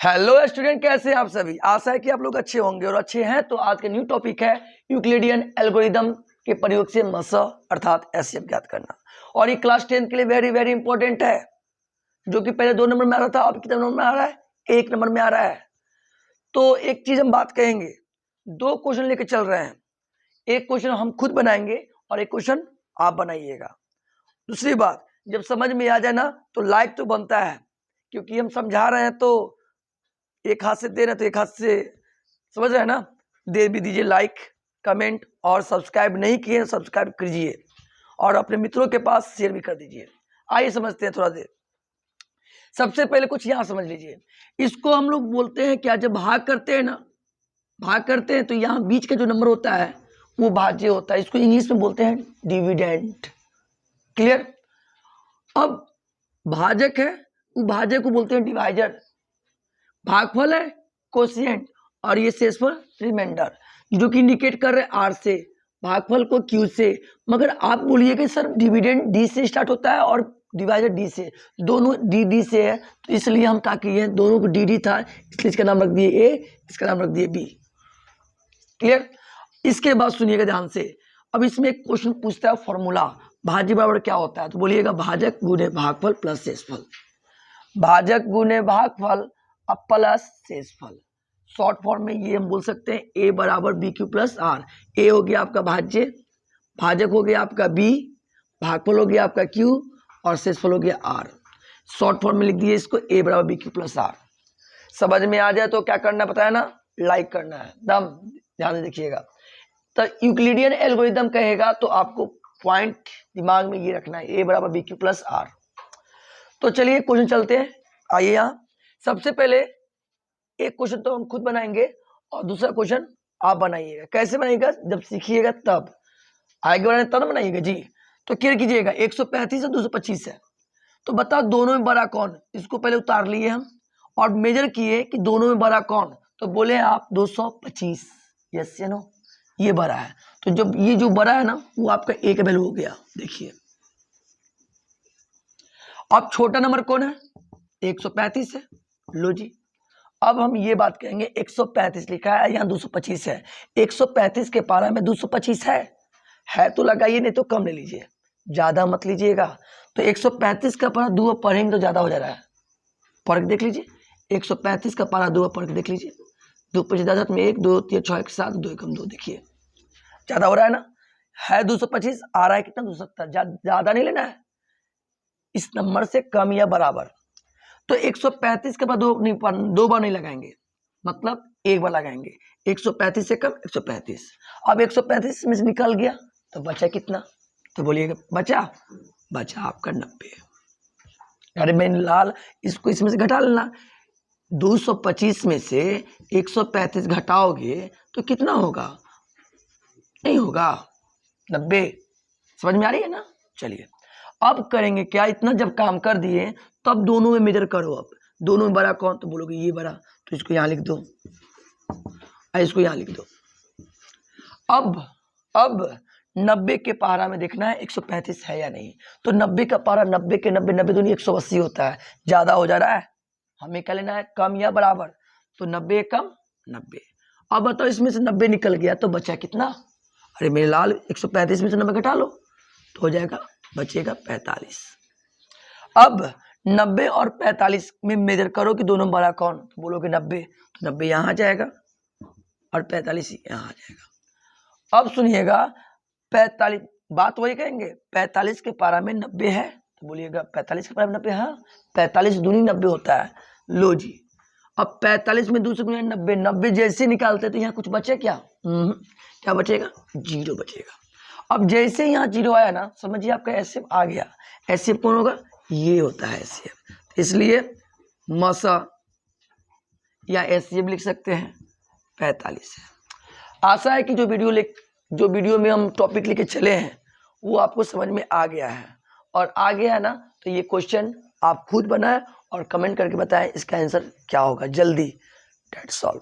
Hello student, कैसे हैं आप सभी। आशा है कि आप लोग अच्छे होंगे और अच्छे हैं। तो आज का न्यू टॉपिक है यूक्लिडियन एल्गोरिदम के प्रयोग से मसा अर्थात एचसीएफ ज्ञात करना। और ये क्लास 10 के लिए वेरी वेरी इंपॉर्टेंट है, जो कि पहले 2 नंबर में आ रहा था, अब कितने नंबर में आ रहा है? 1 नंबर में आ रहा है। तो एक चीज हम बात कहेंगे, 2 क्वेश्चन लेके चल रहे हैं। एक क्वेश्चन हम खुद बनाएंगे और एक क्वेश्चन आप बनाइएगा। दूसरी बात, जब समझ में आ जाए ना तो लाइक तो बनता है, क्योंकि हम समझा रहे हैं तो एक हाथ से दे रहे हैं तो एक हाथ से समझ रहे हैं ना, दे भी दीजिए लाइक, कमेंट, और सब्सक्राइब नहीं किए सब्सक्राइब कीजिए और अपने मित्रों के पास शेयर भी कर दीजिए। आइए समझते हैं थोड़ा देर। सबसे पहले कुछ यहाँ समझ लीजिए, इसको हम लोग बोलते हैं क्या, जब भाग करते हैं ना, भाग करते हैं तो यहाँ बीच का जो नंबर होता है वो भाज्य होता है। इसको इंग्लिश में बोलते हैं डिविडेंड। क्लियर। अब भाजक है, वो भाजक को बोलते हैं डिवाइजर। भागफल है कोशिएंट, और ये शेषफल रिमाइंडर, जो कि इंडिकेट कर रहे हैं आर से, भागफल को क्यू से। मगर आप बोलिए कि सर डिविडेंड डी से स्टार्ट होता है और डिवाइजर डी से, दोनों डी डी से है, तो इसलिए हम क्या किए, दोनों को डी डी था इसलिए इसका नाम रख दिए ए, इसका नाम रख दिए बी। क्लियर। इसके बाद सुनिएगा ध्यान से। अब इसमें एक क्वेश्चन पूछता है फॉर्मूला, भाज्य बराबर क्या होता है, तो बोलिएगा भाजक गुणे भागफल प्लस शेषफल। भाजक गुणे भागफल अब प्लस शेषफल। शॉर्ट फॉर्म में ये हम बोल सकते हैं ए बराबर बी क्यू प्लस आर। ए हो गया आपका भाज्य, भाजक हो गया आपका बी, भागफल हो गया आपका क्यू, और शेषफल हो गया आर। शॉर्ट फॉर्म में लिख दिए इसको ए बराबर बी क्यू प्लस आर। समझ में आ जाए तो क्या करना पता है ना, लाइक करना है। दम ध्यान से देखिएगा। तो यूक्लिडियन एल्गोरिदम कहेगा तो आपको पॉइंट दिमाग में ये रखना है, ए बराबर बी क्यू प्लस आर। तो चलिए क्वेश्चन चलते हैं। आइए यहाँ सबसे पहले एक क्वेश्चन तो हम खुद बनाएंगे और दूसरा क्वेश्चन आप बनाइएगा। कैसे बनाइएगा, जब सीखिएगा तब, आगे बनाने तब बनाइएगा जी। तो क्लियर कीजिएगा, 135 और 225 है, तो बताओ दोनों में बड़ा कौन। इसको पहले उतार लिए हम और मेजर किए कि दोनों में बड़ा कौन, तो बोले आप 225। यस या नो, ये बड़ा है। तो जब ये जो बड़ा है ना वो आपका ए का वैल्यू हो गया। देखिए अब छोटा नंबर कौन है, 135 है। लो जी, अब हम ये बात कहेंगे 135 लिखा है, यहाँ 225 है। 135 के पारा में 225 है तो लगाइए, नहीं तो कम ले लीजिए, ज्यादा मत लीजिएगा। तो 135 का पारा 2 पढ़ेंगे तो ज्यादा हो जा रहा है। फर्क देख लीजिए, 135 का पारा 2 फर्क देख लीजिए, 2 25 10 में 1 2 3 6 1 7 2 1 2, देखिए ज्यादा हो रहा है ना। है 225, आ रहा है कितना 270, ज्यादा नहीं लेना है, इस नंबर से कम या बराबर। तो 135 के बाद दो बार नहीं लगाएंगे, मतलब एक बार लगाएंगे। 135 से कम 135। अब 135 में से निकल गया तो बचा कितना, तो बोलिएगा बचा आपका 90। अरे मैंने लाल, इसको इसमें से घटा लेना। 225 में से 135 घटाओगे तो कितना होगा, नहीं होगा 90। समझ में आ रही है ना। चलिए अब करेंगे क्या, इतना जब काम कर दिए तब दोनों में मेजर करो। अब दोनों में बड़ा कौन, तो बोलोगे ये बड़ा, तो इसको यहाँ लिख दो, इसको यहाँ लिख दो। अब 90 के पारा में देखना है 135 है या नहीं। तो 90 का पारा 90 के 90 90 दूनी 180 होता है, ज्यादा हो जा रहा है, हमें क्या लेना है, कम या बराबर। तो 90 कम 90। अब बताओ इसमें से 90 निकल गया तो बचा कितना, अरे मेरे लाल 135 में से 90 घटा लो तो हो जाएगा, बचेगा 45। अब 90 और 45 में मेजर करो कि दोनों बड़ा कौन, तो बोलोगे 90, तो 90 यहाँ आ जाएगा और 45 यहाँ आ जाएगा। अब सुनिएगा 45, बात वही कहेंगे, 45 के पारा में 90 है, तो बोलिएगा 45 के पारा में 90, हाँ 45 दूनी 90 होता है। लो जी, अब 45 में 2 से गुणा 90, 90 जैसे निकालते तो यहाँ कुछ बचे क्या, क्या बचेगा, 0 बचेगा। अब जैसे यहाँ 0 आया ना, समझिए आपका एचसीएफ आ गया। एचसीएफ कौन होगा, ये होता है एचसीएफ, इसलिए मसा या एचसीएफ लिख सकते हैं 45 है। आशा है कि जो वीडियो में हम टॉपिक लेके चले हैं वो आपको समझ में आ गया है, और आ गया है ना तो ये क्वेश्चन आप खुद बनाएं और कमेंट करके बताएं इसका आंसर क्या होगा जल्दी। That's all.